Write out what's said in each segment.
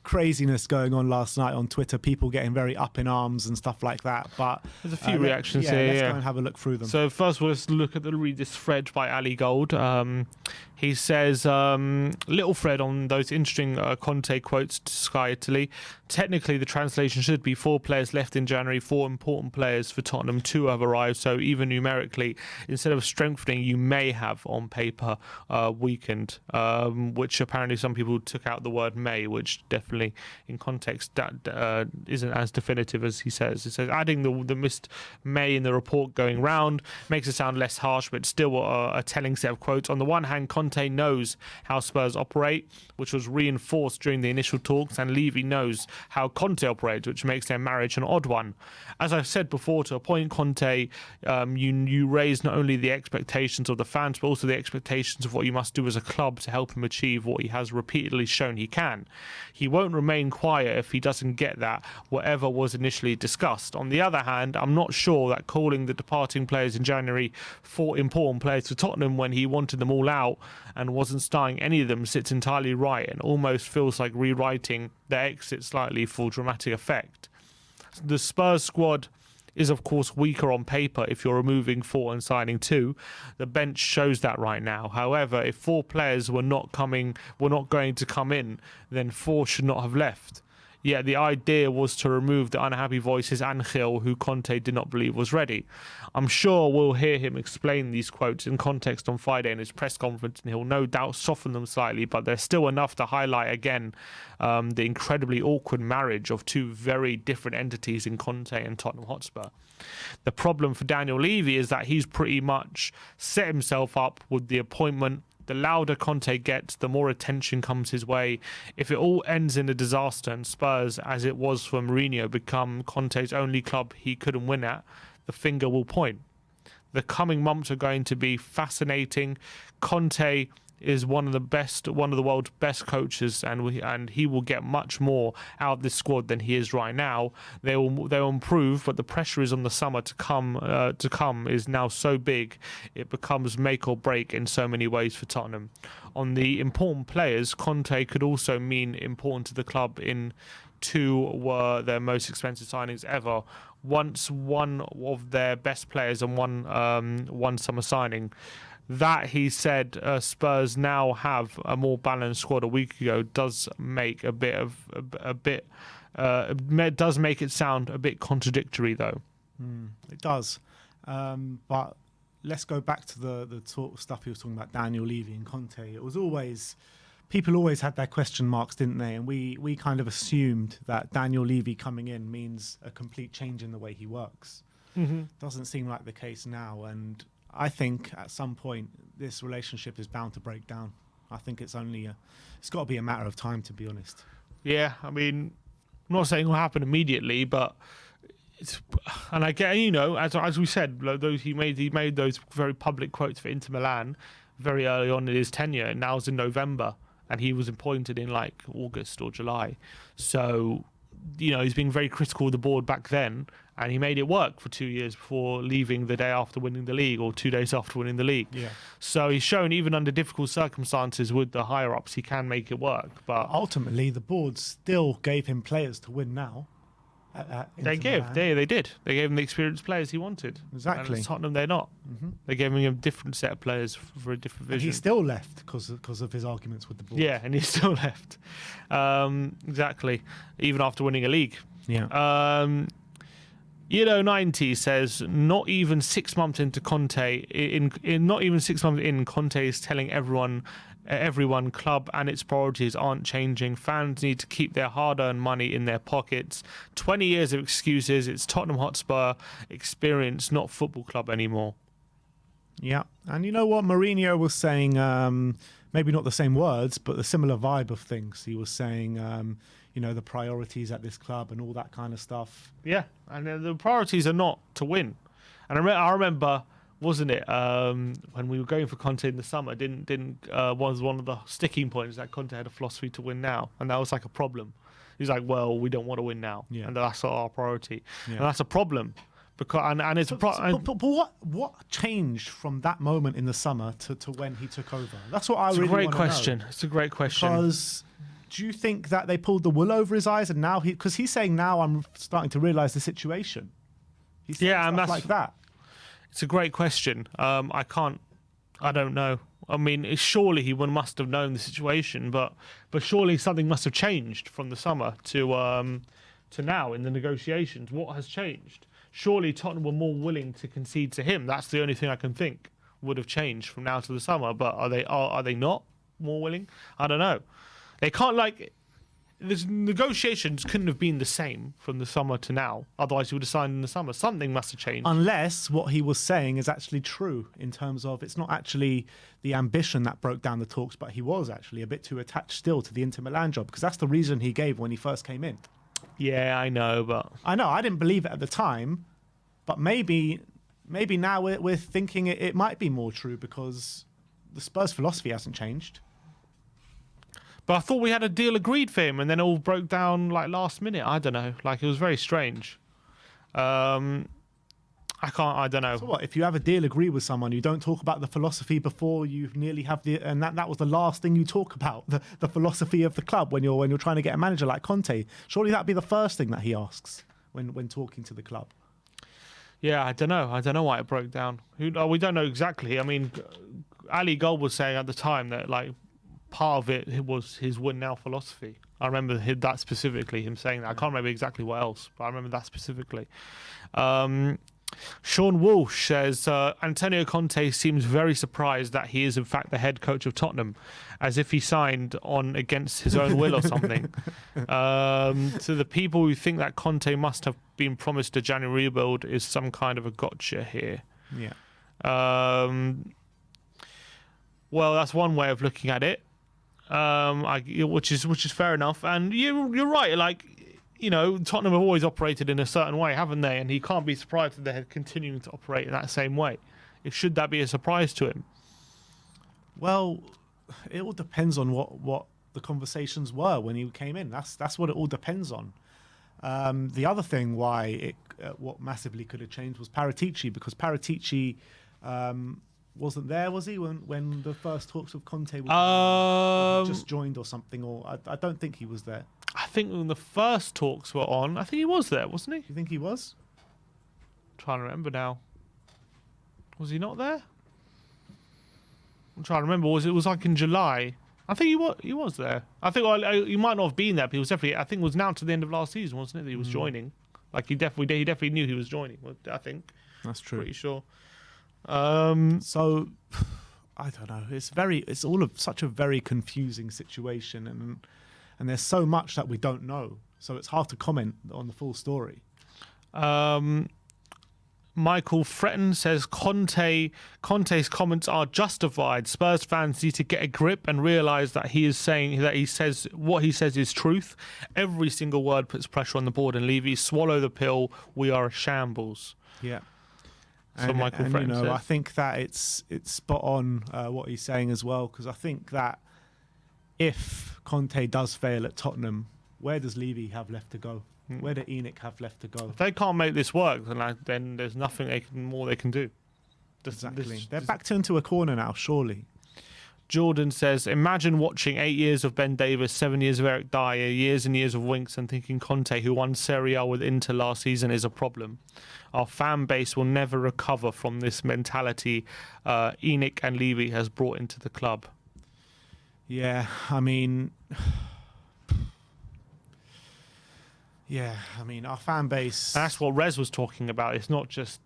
craziness going on last night on Twitter, people getting very up in arms and stuff like that. But there's a few reactions here. Let's go and have a look through them. So first of all, let's read this thread by Ali Gold. He says, little thread on those interesting Conte quotes to Sky Italy. Technically, the translation should be 4 players left in January, 4 important players for Tottenham, 2 have arrived. So even numerically, instead of strengthening, you may have on paper weakened, which apparently some people took out the word may, which definitely in context that isn't as definitive as he says. It says adding the missed may in the report going round makes it sound less harsh, but still a telling set of quotes. On the one hand, Conte knows how Spurs operate, which was reinforced during the initial talks, and Levy knows how Conte operates, which makes their marriage an odd one. As I've said before, to appoint Conte, you raise not only the expectations of the fans, but also the expectations of what you must do as a club to help him achieve what he has repeatedly shown he can. He won't remain quiet if he doesn't get that, whatever was initially discussed. On the other hand, I'm not sure that calling the departing players in January 4 important players for Tottenham when he wanted them all out and wasn't starting any of them sits entirely right, and almost feels like rewriting their exit slightly for dramatic effect. The Spurs squad is of course weaker on paper if you're removing 4 and signing 2. The bench shows that right now. However, if 4 players were not going to come in, then 4 should not have left. Yet the idea was to remove the unhappy voices Angel, who Conte did not believe was ready. I'm sure we'll hear him explain these quotes in context on Friday in his press conference, and he'll no doubt soften them slightly, but there's still enough to highlight again the incredibly awkward marriage of 2 very different entities in Conte and Tottenham Hotspur. The problem for Daniel Levy is that he's pretty much set himself up with the appointment. The louder Conte gets, the more attention comes his way. If it all ends in a disaster and Spurs, as it was for Mourinho, become Conte's only club he couldn't win at, the finger will point. The coming months are going to be fascinating. Conte is one of the world's best coaches, and he will get much more out of this squad than he is right now. They'll improve, but the pressure is on the summer to come is now so big it becomes make or break in so many ways for Tottenham. On the important players, Conte could also mean important to the club in 2 were their most expensive signings ever. Once one of their best players and one summer signing. That, he said, Spurs now have a more balanced squad a week ago does make does make it sound a bit contradictory, though. It does. But let's go back to the stuff he was talking about, Daniel Levy and Conte. It was always, people always had their question marks, didn't they? And we kind of assumed that Daniel Levy coming in means a complete change in the way he works. Doesn't seem like the case now, and I think at some point this relationship is bound to break down. I think it's got to be a matter of time, to be honest. Yeah, I mean, I'm not saying it will happen immediately, but and I get, as we said, he made those very public quotes for Inter Milan very early on in his tenure, and now it's in November, and he was appointed in like August or July. So, he's being very critical of the board back then, and he made it work for 2 years before leaving the day after winning the league, or 2 days after winning the league. Yeah. So he's shown even under difficult circumstances with the higher ups, he can make it work. But ultimately, the board still gave him players to win now. They did. They gave him the experienced players he wanted. Exactly. And at Tottenham, they're not. They gave him a different set of players for a different vision. And he still left because of his arguments with the board. Yeah, and he still left. Exactly. Even after winning a league. Yeah. 90 says, not even 6 months into Conte, not even 6 months in, Conte is telling everyone club and its priorities aren't changing. Fans need to keep their hard-earned money in their pockets. 20 years of excuses. It's Tottenham Hotspur experience, not football club anymore. Yeah, and you know what? Mourinho was saying, maybe not the same words, but a similar vibe of things. He was saying, the priorities at this club and all that kind of stuff. Yeah, and the priorities are not to win. And I remember, wasn't it, when we were going for Conte in the summer, was one of the sticking points that Conte had a philosophy to win now, and that was like a problem. He's like, well, we don't want to win now, and that's our priority, and that's a problem. Because and it's but what changed from that moment in the summer to when he took over? That's what I really want to know. It's a great question. It's a great question. Because Do you think that they pulled the wool over his eyes and now because he's saying now I'm starting to realise the situation. He's saying and stuff that's like that. It's a great question. I don't know. I mean, surely he must have known the situation, but surely something must have changed from the summer to now in the negotiations. What has changed? Surely Tottenham were more willing to concede to him. That's the only thing I can think would have changed from now to the summer. But are they not more willing? I don't know. They can't the negotiations couldn't have been the same from the summer to now. Otherwise, he would have signed in the summer. Something must have changed. Unless what he was saying is actually true in terms of it's not actually the ambition that broke down the talks, but he was actually a bit too attached still to the Inter Milan job because that's the reason he gave when he first came in. Yeah, I know, but I didn't believe it at the time, but maybe now we're thinking it might be more true because the Spurs philosophy hasn't changed. But I thought we had a deal agreed for him, and then it all broke down last minute. I don't know. It was very strange. I don't know. So what? If you have a deal agreed with someone, you don't talk about the philosophy before you nearly have and that was the last thing you talk about, the philosophy of the club when you're trying to get a manager like Conte. Surely that'd be the first thing that he asks when talking to the club. Yeah, I don't know. I don't know why it broke down. We don't know exactly. I mean, Ali Gold was saying at the time that part of it was his win now philosophy. I remember that specifically, him saying that. I can't remember exactly what else, but I remember that specifically. Sean Walsh says, Antonio Conte seems very surprised that he is in fact the head coach of Tottenham, as if he signed on against his own will or something. To the people who think that Conte must have been promised a January rebuild is some kind of a gotcha here. Yeah. Well, that's one way of looking at it. Which is fair enough, and you're right. Tottenham have always operated in a certain way, haven't they? And he can't be surprised that they're continuing to operate in that same way. Should that be a surprise to him? Well, it all depends on what the conversations were when he came in. That's what it all depends on. The other thing why what massively could have changed was Paratici, because Paratici wasn't there, was he, when the first talks with Conte were just joined or something? Or I don't think he was there. I think when the first talks were on, I think he was there, wasn't he? You think he was? I'm trying to remember now. Was he not there? I'm trying to remember. Was it in July? I think he was there. I think he might not have been there, but he was definitely. I think it was now to the end of last season, wasn't it? That he was joining. He definitely knew he was joining. I think that's true. Pretty sure. So I don't know. It's all of such a very confusing situation, and there's so much that we don't know. So it's hard to comment on the full story. Michael Fretton says Conte's comments are justified. Spurs fans need to get a grip and realise that he says what he says is truth. Every single word puts pressure on the board and Levy. Swallow the pill. We are a shambles. Yeah. So Michael Fretton says. I think that it's spot on what he's saying as well, because I think that if Conte does fail at Tottenham, where does Levy have left to go? Where do ENIC have left to go? If they can't make this work, then there's nothing more they can do. Exactly. They're backed into a corner now, surely. Jordan says, imagine watching 8 years of Ben Davies, 7 years of Eric Dyer, years and years of Winks, and thinking Conte, who won Serie A with Inter last season, is a problem. Our fan base will never recover from this mentality ENIC and Levy has brought into the club. Yeah, I mean... our fan base. And that's what Rez was talking about. It's not just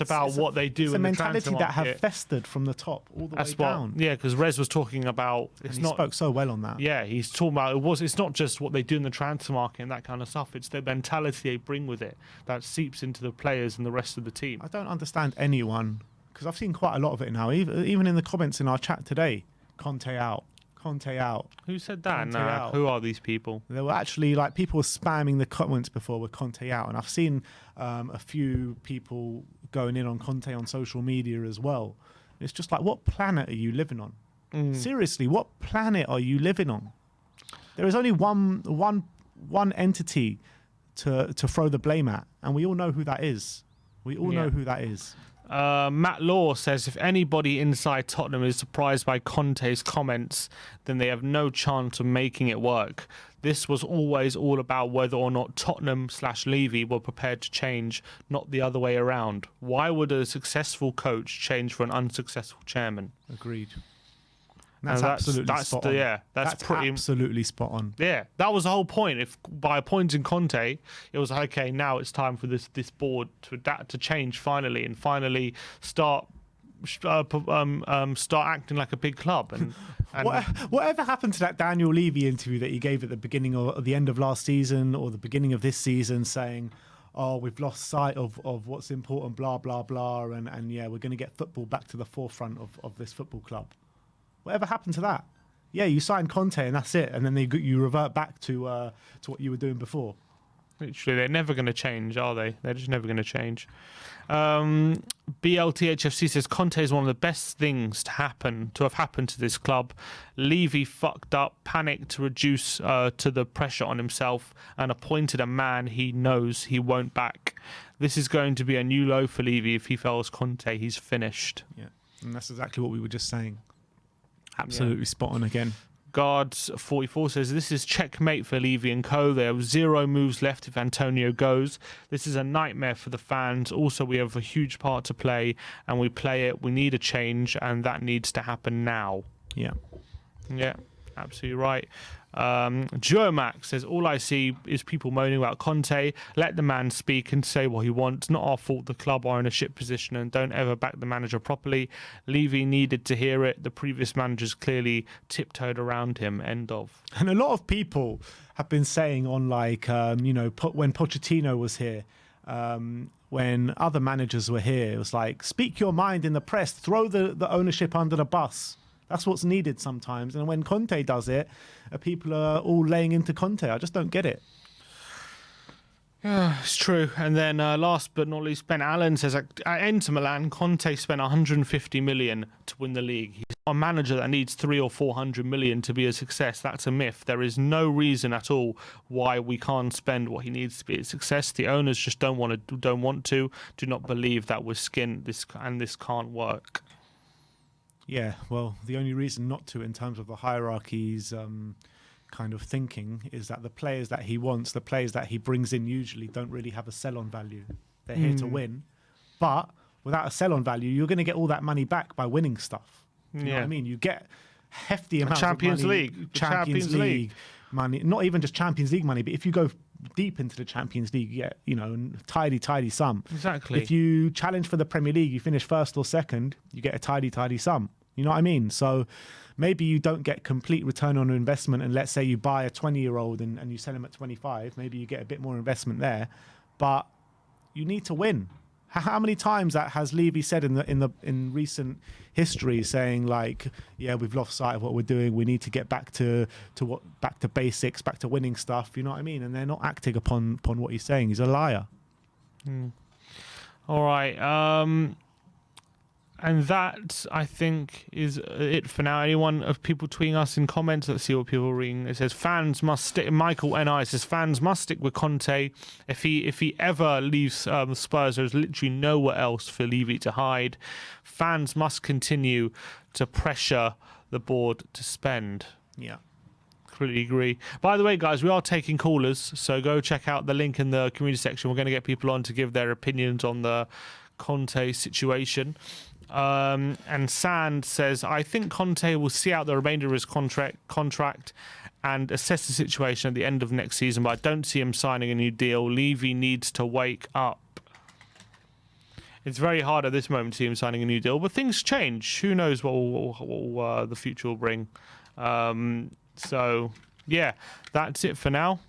about what they do in the transfer market. It's a mentality that have festered from the top all the way down. Yeah, because Rez was talking about. He spoke so well on that. Yeah, he's talking about it's not just what they do in the transfer market and that kind of stuff. It's the mentality they bring with it that seeps into the players and the rest of the team. I don't understand anyone, because I've seen quite a lot of it now. Even in the comments in our chat today, Conte out. Conte out. Who said that? Who are these people? There were actually people were spamming the comments before with Conte out, and I've seen a few people going in on Conte on social media as well. It's just what planet are you living on? Seriously, what planet are you living on? There is only one entity to throw the blame at, and we all know who that is. We all know who that is. Matt Law says, if anybody inside Tottenham is surprised by Conte's comments, then they have no chance of making it work. This was always all about whether or not Tottenham/Levy were prepared to change, not the other way around. Why would a successful coach change for an unsuccessful chairman? Agreed. That's absolutely spot on. That's pretty absolutely spot on. Yeah, that was the whole point. If by appointing Conte, it was like, okay, now it's time for this board to adapt, to change finally, and finally start acting like a big club. And whatever happened to that Daniel Levy interview that he gave at the beginning or the end of last season or the beginning of this season, saying, "Oh, we've lost sight of what's important, blah blah blah," and yeah, we're going to get football back to the forefront of this football club. Whatever happened to that? Yeah, you signed Conte and that's it, and then you revert back to what you were doing before. Literally, they're never going to change, are they? They're just never going to change. BLTHFC says Conte is one of the best things to have happened to this club. Levy fucked up, panicked to reduce to the pressure on himself, and appointed a man he knows he won't back. This is going to be a new low for Levy. If he fells Conte, he's finished. Yeah, and that's exactly what we were just saying. Absolutely spot on again. Guards44 says, this is checkmate for Levy and co. They have 0 moves left if Antonio goes. This is a nightmare for the fans. Also, we have a huge part to play, and we play it. We need a change, and that needs to happen now. Yeah. Yeah, absolutely right. Joe says, all I see is people moaning about Conte. Let the man speak and say what he wants. Not our fault the club are in a shit position and don't ever back the manager properly. Levy needed to hear it. The previous managers clearly tiptoed around him. End of. And a lot of people have been saying on when Pochettino was here, when other managers were here, it was like, speak your mind in the press, throw the ownership under the bus. That's what's needed sometimes. And when Conte does it, people are all laying into Conte. I just don't get it. Yeah, it's true. And then last but not least, Ben Allen says, at Inter Milan, Conte spent 150 million to win the league. He's not a manager that needs 300 or 400 million to be a success. That's a myth. There is no reason at all why we can't spend what he needs to be a success. The owners just don't want to, do not believe that with skin, this can't work. Yeah, well, the only reason not to, in terms of the hierarchies kind of thinking, is that the players that he wants, the players that he brings in usually don't really have a sell-on value. They're here to win. But without a sell-on value, you're going to get all that money back by winning stuff. You know what I mean? You get hefty amounts of money. Champions League money. Not even just Champions League money, but if you go deep into the Champions League, you get, tidy sum. Exactly. If you challenge for the Premier League, you finish first or second, you get a tidy sum. You know what I mean? So maybe you don't get complete return on investment, and let's say you buy a 20-year-old and you sell him at 25, maybe you get a bit more investment there, but you need to win. How many times that has Levy said in recent history, saying like, yeah, we've lost sight of what we're doing, we need to get back to basics, back to winning stuff, you know what I mean? And they're not acting upon what he's saying. He's a liar. All right. And that, I think, is it for now. Anyone of people tweeting us in comments? Let's see what people are reading. It says, fans must stick. Michael N.I. says, fans must stick with Conte. If he ever leaves Spurs, there's literally nowhere else for Levy to hide. Fans must continue to pressure the board to spend. Yeah. Completely agree. By the way, guys, we are taking callers, so go check out the link in the community section. We're going to get people on to give their opinions on the Conte situation. And Sand says, I think Conte will see out the remainder of his contract and assess the situation at the end of next season, but I don't see him signing a new deal. Levy needs to wake up. It's very hard at this moment to see him signing a new deal, but things change. Who knows what the future will bring. So, yeah, that's it for now.